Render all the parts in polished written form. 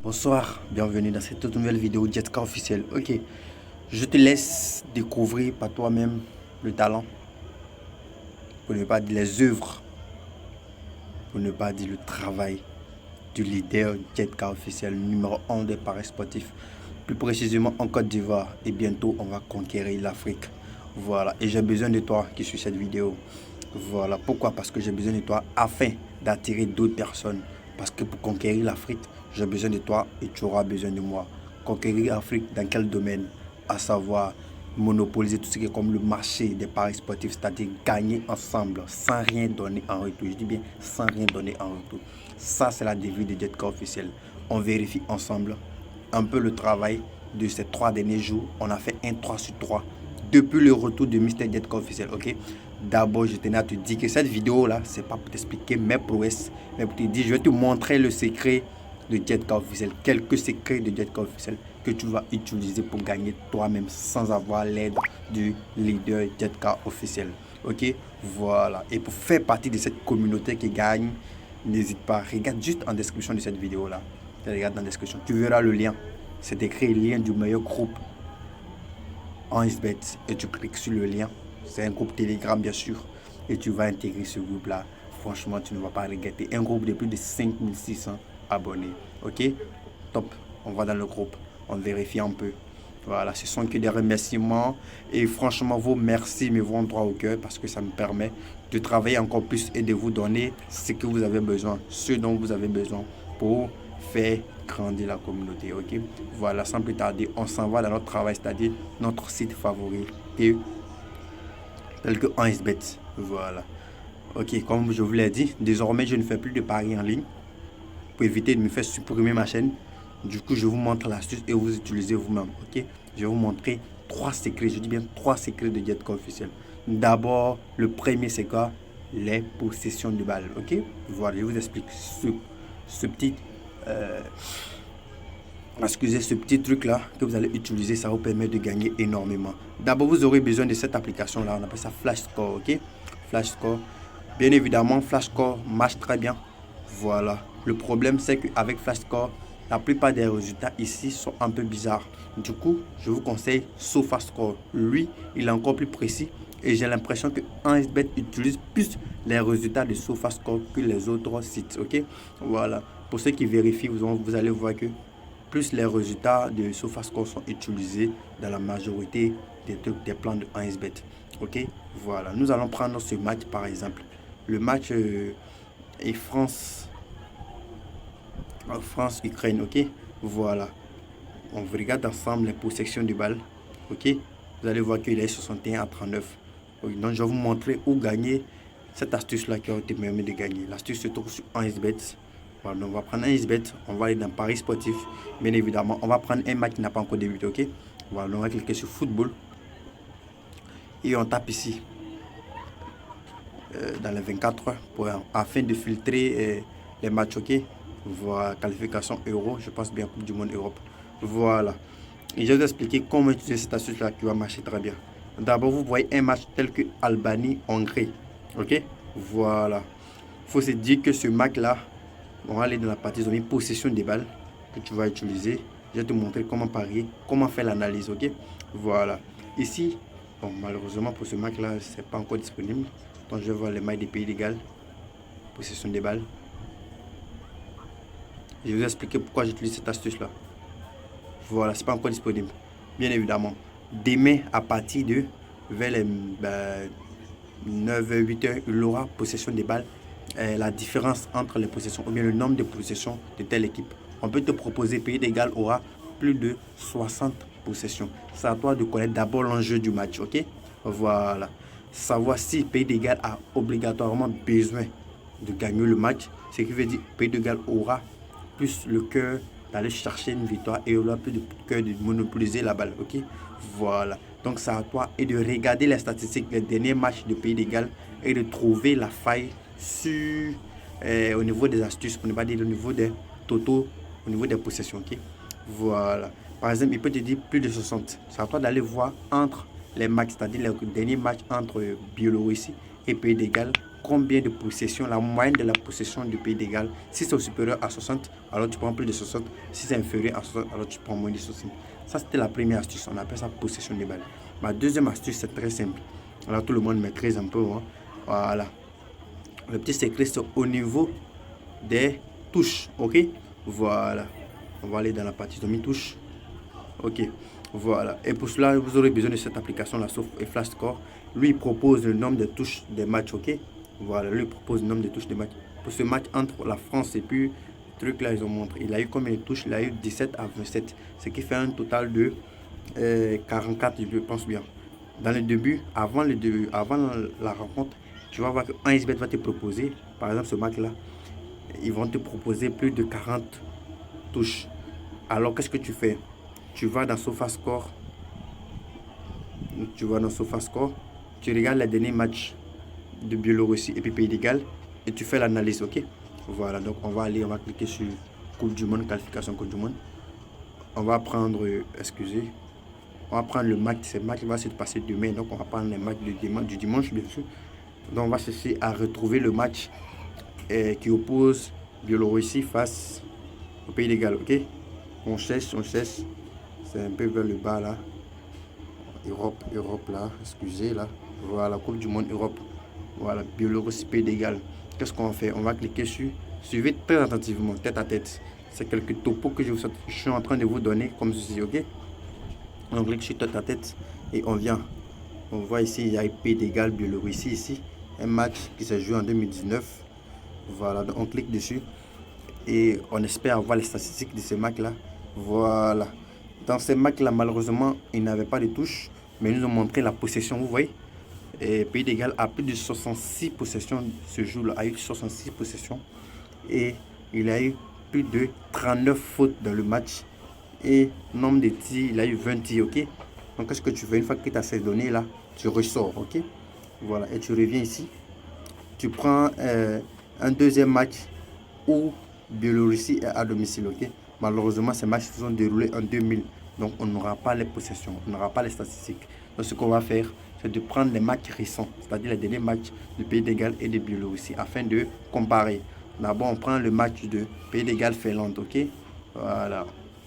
Bonsoir, bienvenue dans cette toute nouvelle vidéo Jetka officiel. Ok, je te laisse découvrir par toi-même le talent, pour ne pas dire les œuvres, pour ne pas dire le travail du leader Jetka officiel numéro 1 des paris sportifs, plus précisément en Côte d'Ivoire. Et bientôt, on va conquérir l'Afrique. Voilà, et j'ai besoin de toi qui suis cette vidéo. Voilà, pourquoi? Parce que j'ai besoin de toi afin d'attirer d'autres personnes. Parce que pour conquérir l'Afrique, j'ai besoin de toi et tu auras besoin de moi. Conquérir l'Afrique dans quel domaine? À savoir monopoliser tout ce qui est comme le marché des paris sportifs, c'est-à-dire gagner ensemble sans rien donner en retour. Je dis bien sans rien donner en retour. Ça, c'est la devise de Jetka officiel. On vérifie ensemble un peu le travail de ces 3 derniers jours. On a fait un 3 sur 3 depuis le retour de Mr. Jetka officiel. Ok, d'abord je tenais à te dire que cette vidéo là, c'est pas pour t'expliquer mes prouesses, mais pour te dire, je vais te montrer le secret de Jetka officiel, quelques secrets de Jetka officiel que tu vas utiliser pour gagner toi-même sans avoir l'aide du leader Jetka officiel. Ok, voilà. Et pour faire partie de cette communauté qui gagne, n'hésite pas, regarde juste en description de cette vidéo là. Regarde dans la description, tu verras le lien. C'est écrit lien du meilleur groupe en SBET et tu cliques sur le lien. C'est un groupe Telegram bien sûr et tu vas intégrer ce groupe là. Franchement, tu ne vas pas regretter. Un groupe de plus de 5600 abonnés. Ok, top. On va dans le groupe, on vérifie un peu. Voilà, ce sont que des remerciements et franchement vos merci me vont droit au cœur parce que ça me permet de travailler encore plus et de vous donner ce que vous avez besoin, ce dont vous avez besoin pour faire grandir la communauté. Ok, voilà, sans plus tarder, on s'en va dans notre travail, c'est-à-dire notre site favori et tel que 1xBet. Voilà. Ok, comme je vous l'ai dit, désormais je ne fais plus de paris en ligne pour éviter de me faire supprimer ma chaîne. Du coup, je vous montre l'astuce et vous utilisez vous-même. Ok, je vais vous montrer 3 secrets. Je dis bien 3 secrets de Jetka officiel. D'abord, le premier c'est quoi? Les possessions de balles. Ok, voilà, je vous explique ce petit excusez, ce petit truc là que vous allez utiliser, ça vous permet de gagner énormément. D'abord, vous aurez besoin de cette application là, on appelle ça Flash Score. Ok, Flash Score, bien évidemment Flash Score marche très bien. Voilà, le problème c'est qu'avec Flash Score, la plupart des résultats ici sont un peu bizarres. Du coup, je vous conseille SofaScore. Lui, il est encore plus précis et j'ai l'impression que 1xBet utilise plus les résultats de SofaScore que les autres sites. Ok, voilà, pour ceux qui vérifient, vous allez voir que plus les résultats de SofaScore sont utilisés dans la majorité des plans de 1xBet. Ok, voilà, nous allons prendre ce match par exemple. Le match est France-Ukraine. Ok, voilà, on regarde ensemble les possessions de balles. Ok, vous allez voir qu'il est 61 à 39. Donc je vais vous montrer où gagner cette astuce là qui a été permis de gagner. L'astuce se trouve sur 1xBet. Voilà, on va prendre un XBet, on va aller dans Paris sportif. Bien évidemment, on va prendre un match qui n'a pas encore débuté. Ok, voilà, on va cliquer sur football et on tape ici dans les 24 heures afin de filtrer les matchs. Ok, voilà, qualification euro, je pense bien Coupe du Monde Europe. Voilà, et je vais vous expliquer comment utiliser cette astuce là qui va marcher très bien. D'abord, vous voyez un match tel que Albanie-Hongrie. Ok, voilà, il faut se dire que ce match là, on va aller dans la partie zone possession des balles que tu vas utiliser. Je vais te montrer comment parier, comment faire l'analyse. Ok, voilà, ici, bon, malheureusement pour ce match là, c'est pas encore disponible. Donc je vais voir les matchs des pays d'égal, possession des balles. Je vais vous expliquer pourquoi j'utilise cette astuce là. Voilà, c'est pas encore disponible. Bien évidemment, demain à partir de vers les 9h, 8h, il aura possession des balles. La différence entre les possessions ou bien le nombre de possessions de telle équipe. On peut te proposer pays d'égal aura plus de 60 possessions. C'est à toi de connaître d'abord l'enjeu du match. Ok, voilà, savoir si pays d'égal a obligatoirement besoin de gagner le match, ce qui veut dire pays d'égal aura plus le cœur d'aller chercher une victoire et aura plus de cœur de monopoliser la balle. Ok, voilà, donc c'est à toi et de regarder les statistiques des derniers matchs de pays d'égal et de trouver la faille sur au niveau des astuces, pour ne pas dire au niveau des totaux, au niveau des possessions. Ok, voilà, par exemple il peut te dire plus de 60. C'est à toi d'aller voir entre les matchs, c'est-à-dire les derniers matchs entre Biélorussie et pays d'égal, combien de possession, la moyenne de la possession du Pays de Galles. Si c'est supérieur à 60, alors tu prends plus de 60. Si c'est inférieur à 60, alors tu prends moins de 60. Ça, c'était la première astuce. On appelle ça possession de balle. Ma deuxième astuce, c'est très simple. Alors, tout le monde maîtrise un peu. Hein. Voilà. Le petit secret, c'est au niveau des touches. OK? Voilà. On va aller dans la partie de mes touches. OK. Voilà. Et pour cela, vous aurez besoin de cette application-là, sauf Flash Score. Lui, il propose le nombre de touches des matchs. OK? Voilà. Lui, il propose le nombre de touches des matchs. Pour ce match entre la France et puis le truc là, ils ont montré. Il a eu combien de touches? Il a eu 17 à 27. Ce qui fait un total de 44, je pense bien. Dans le début, avant la rencontre, tu vas voir que 1xBet va te proposer, par exemple ce match-là, ils vont te proposer plus de 40 touches. Alors, qu'est-ce que tu fais? Tu vas dans SofaScore, tu regardes les derniers matchs de Biélorussie et puis Pays de Galles et tu fais l'analyse, ok? Voilà, donc on va cliquer sur Coupe du Monde, qualification Coupe du Monde. On va prendre, on va prendre le match, ce match va se passer demain, donc on va prendre les matchs du dimanche, bien sûr. Donc on va chercher à retrouver le match qui oppose Biélorussie face au Pays de Galles, ok? On cherche, c'est un peu vers le bas là. Europe là, là. Voilà, Coupe du Monde Europe. Voilà, Biélorussie, Pays de Galles. Qu'est-ce qu'on fait? On va cliquer sur, suivez très attentivement, tête à tête. C'est quelques topos que je suis en train de vous donner comme ceci, ok? On clique sur tête à tête et on vient. On voit ici, il y a Pays de Galles, Biélorussie ici. Un match qui s'est joué en 2019. Voilà, donc on clique dessus et on espère avoir les statistiques de ce match-là. Voilà. Dans ce match-là, malheureusement, il n'avait pas de touche, mais ils nous ont montré la possession, vous voyez. Et Pays de Galles a plus de 66 possessions ce jour-là, a eu 66 possessions. Et il a eu plus de 39 fautes dans le match. Et nombre de tirs, il a eu 20 tirs, ok? Donc, qu'est-ce que tu fais? Une fois que tu as ces données-là, tu ressors, ok? Voilà, et tu reviens ici. Tu prends un deuxième match où Biélorussie est à domicile, ok? Malheureusement, ces matchs se sont déroulés en 2000. Donc, on n'aura pas les possessions, on n'aura pas les statistiques. Donc, ce qu'on va faire, c'est de prendre les matchs récents, c'est-à-dire les derniers matchs du Pays de Galles et de Biélorussie, afin de comparer. D'abord, on prend le match de Pays de Galles-Finlande, ok? Voilà.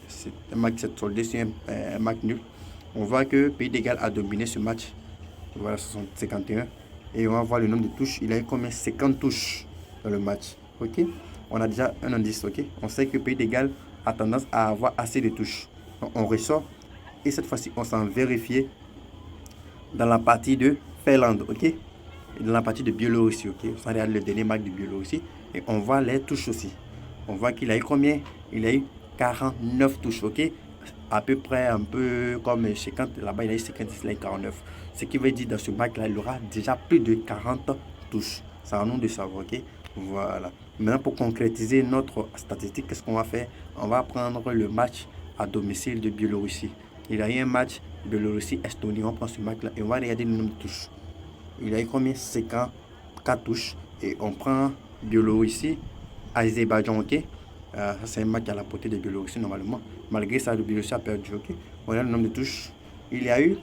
C'est un match qui s'est soldé sur un match nul. On voit que Pays de Galles a dominé ce match. Voilà, 51. Et on va voir le nombre de touches. Il a eu combien? 50 touches dans le match. Ok? On a déjà un indice, ok? On sait que Pays de Galles a tendance à avoir assez de touches. Donc, on ressort. Et cette fois-ci, on s'en vérifie dans la partie de Finlande, ok? Et dans la partie de Biélorussie, ok? On regarde le dernier match de Biélorussie. Et on voit les touches aussi. On voit qu'il a eu combien? Il a eu 49 touches, ok? À peu près un peu comme 50, là-bas il a eu 50, il a eu 49. Ce qui veut dire dans ce match-là, il aura déjà plus de 40 touches. C'est à nous de savoir, ok? Voilà. Maintenant, pour concrétiser notre statistique, qu'est-ce qu'on va faire? On va prendre le match à domicile de Biélorussie. Il a eu un match Biélorussie-Estonie. On prend ce match-là et on va regarder le nombre de touches. Il a eu combien? 54 touches. Et on prend Biélorussie-Azerbaïdjan, ok? Ça, c'est un match à la portée de Biélorussie normalement. Malgré ça, le Biélorussie a perdu, ok? On a le nombre de touches. Il y a eu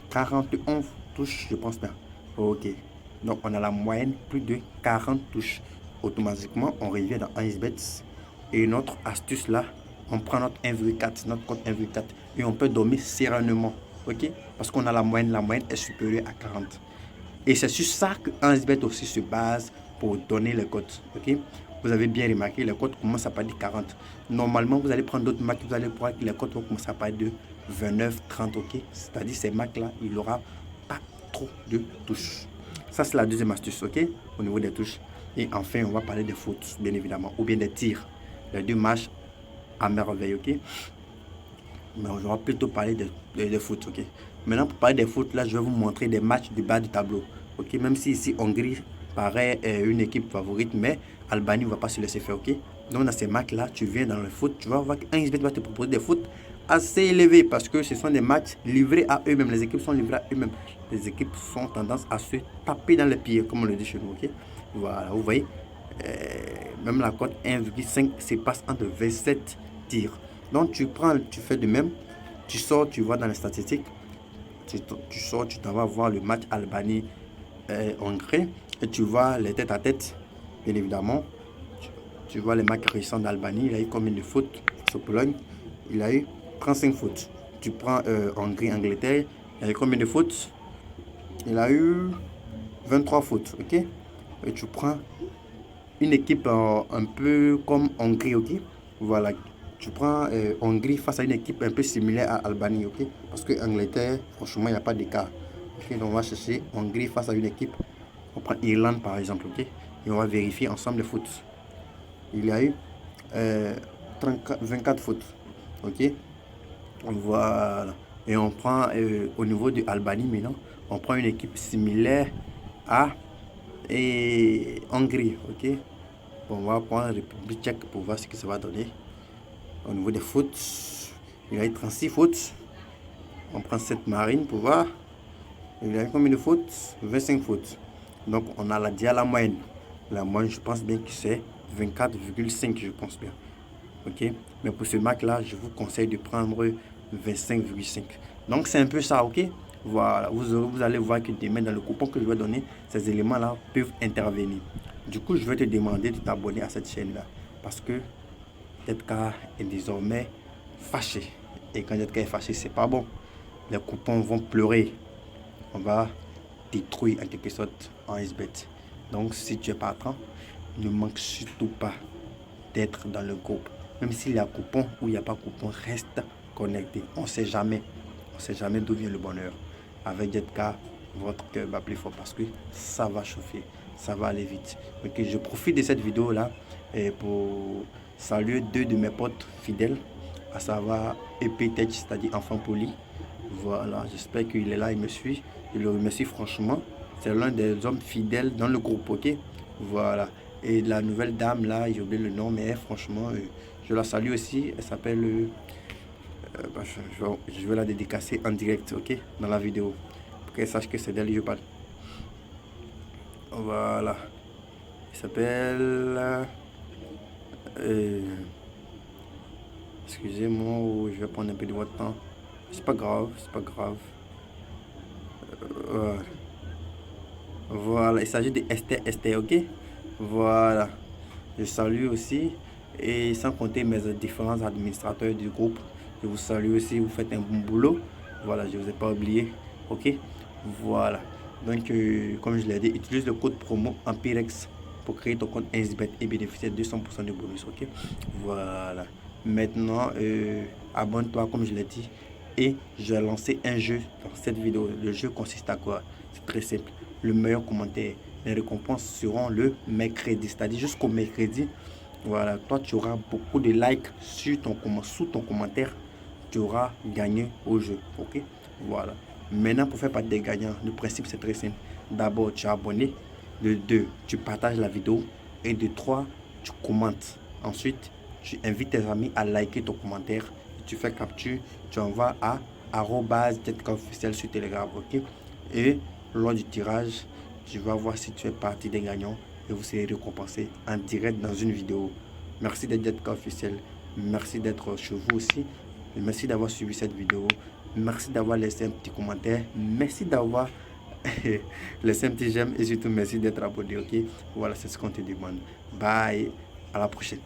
41 touches, je pense bien. Ok. Donc, on a la moyenne, plus de 40 touches. Automatiquement, on revient dans 1xBet. Et notre astuce là, on prend notre 1,4, notre code 1,4 et on peut dormir sereinement, ok? Parce qu'on a la moyenne est supérieure à 40. Et c'est sur ça que 1xBet aussi se base pour donner les codes, ok? Vous avez bien remarqué, les codes commencent à partir de 40. Normalement, vous allez prendre d'autres matchs, vous allez voir que les codes vont commencer à partir de 29, 30, ok? C'est-à-dire ces matchs-là, il n'y aura pas trop de touches. Ça, c'est la deuxième astuce, ok? Au niveau des touches. Et enfin, on va parler des fautes, bien évidemment, ou bien des tirs. Les deux matchs à merveille, ok? Mais on va plutôt parler des foot, ok? Maintenant, pour parler des foot, là, je vais vous montrer des matchs du bas du tableau, ok? Même si ici, Hongrie paraît une équipe favorite, mais Albanie ne va pas se laisser faire, ok? Donc, dans ces matchs-là, tu viens dans le foot, tu vas voir qu'un XBet va te proposer des foot assez élevés parce que ce sont des matchs livrés à eux-mêmes. Les équipes sont livrées à eux-mêmes. Les équipes sont tendance à se taper dans les pieds, comme on le dit chez nous, ok? Voilà, vous voyez? Même la cote 1,5 se passe entre 27 tirs. Donc tu prends, tu fais de même, tu sors, tu vois dans les statistiques, tu sors, tu t'en vas voir le match Albanie Hongrie et tu vois les têtes à tête, bien évidemment. Tu vois les matchs récents d'Albanie, il a eu combien de fautes face au Pologne? Il a eu 35 fautes. Tu prends Hongrie, Angleterre, il a eu combien de fautes? Il a eu 23 fautes, ok? Et tu prends une équipe un peu comme Hongrie, ok? Voilà, tu prends Hongrie face à une équipe un peu similaire à Albanie, ok? Parce que Angleterre, franchement, il n'y a pas d'écart. Ok, donc on va chercher Hongrie face à une équipe. On prend Irlande par exemple, ok? Et on va vérifier ensemble les fautes. Il y a eu 24 fautes, ok? Voilà. Et on prend au niveau de Albanie maintenant, on prend une équipe similaire à Hongrie, ok? Bon, on va prendre la République tchèque pour voir ce que ça va donner. Au niveau des fautes, il y a eu 36 fautes. On prend cette marine pour voir. Il y a eu combien de fautes? 25 fautes. Donc on a la moyenne. La moyenne, je pense bien que c'est 24,5, je pense bien. Ok? Mais pour ce match-là, je vous conseille de prendre 25,5. Donc c'est un peu ça, ok? Voilà, vous allez voir que demain, dans le coupon que je vais donner, ces éléments-là peuvent intervenir. Du coup, je vais te demander de t'abonner à cette chaîne-là. Parce que ZK est désormais fâché. Et quand ZK est fâché, c'est pas bon. Les coupons vont pleurer. On va détruire en quelque sorte en SBET. Donc si tu es partant, ne manque surtout pas d'être dans le groupe. Même s'il y a coupon ou il n'y a pas coupon, reste connecté. On ne sait jamais. On ne sait jamais d'où vient le bonheur. Avec ZK, votre cœur bat plus fort parce que ça va chauffer. Ça va aller vite. Ok, je profite de cette vidéo là pour saluer deux de mes potes fidèles, à savoir EPTech, c'est-à-dire Enfant Poli. Voilà, j'espère qu'il est là, il me suit. Je le remercie franchement. C'est l'un des hommes fidèles dans le groupe, ok? Voilà. Et la nouvelle dame là, j'ai oublié le nom, mais franchement, je la salue aussi. Elle s'appelle... je vais la dédicacer en direct, ok? Dans la vidéo. Pour qu'elle sache que c'est d'elle que je parle. Voilà. Il s'appelle... excusez-moi, je vais prendre un peu de votre temps. C'est pas grave, c'est pas grave. Voilà, il s'agit de Esther, ok? Voilà. Je salue aussi. Et sans compter mes différents administrateurs du groupe, je vous salue aussi, vous faites un bon boulot. Voilà, je ne vous ai pas oublié, ok? Voilà. Donc, comme je l'ai dit, utilise le code promo Ampirex pour créer ton compte SBET et bénéficier de 200% de bonus, ok? Voilà. Maintenant, abonne-toi comme je l'ai dit. Et je vais lancer un jeu dans cette vidéo. Le jeu consiste à quoi? C'est très simple. Le meilleur commentaire. Les récompenses seront le mercredi, c'est-à-dire jusqu'au mercredi. Voilà, toi tu auras beaucoup de likes sous ton commentaire. Tu auras gagné au jeu, ok? Voilà. Maintenant, pour faire partie des gagnants, le principe c'est très simple. D'abord, tu es abonné. De 2, tu partages la vidéo. Et de 3, tu commentes. Ensuite, tu invites tes amis à liker ton commentaire. Tu fais capture, tu envoies à @ZK sur Telegram, ok? Et lors du tirage, tu vas voir si tu es partie des gagnants et vous serez récompensé en direct dans une vidéo. Merci d'être ZK officiel. Merci d'être chez vous aussi. Merci d'avoir suivi cette vidéo. Merci d'avoir laissé un petit commentaire. Merci d'avoir laissé un petit j'aime et surtout merci d'être abonné, ok? Voilà, c'est ce qu'on te demande. Bye, à la prochaine.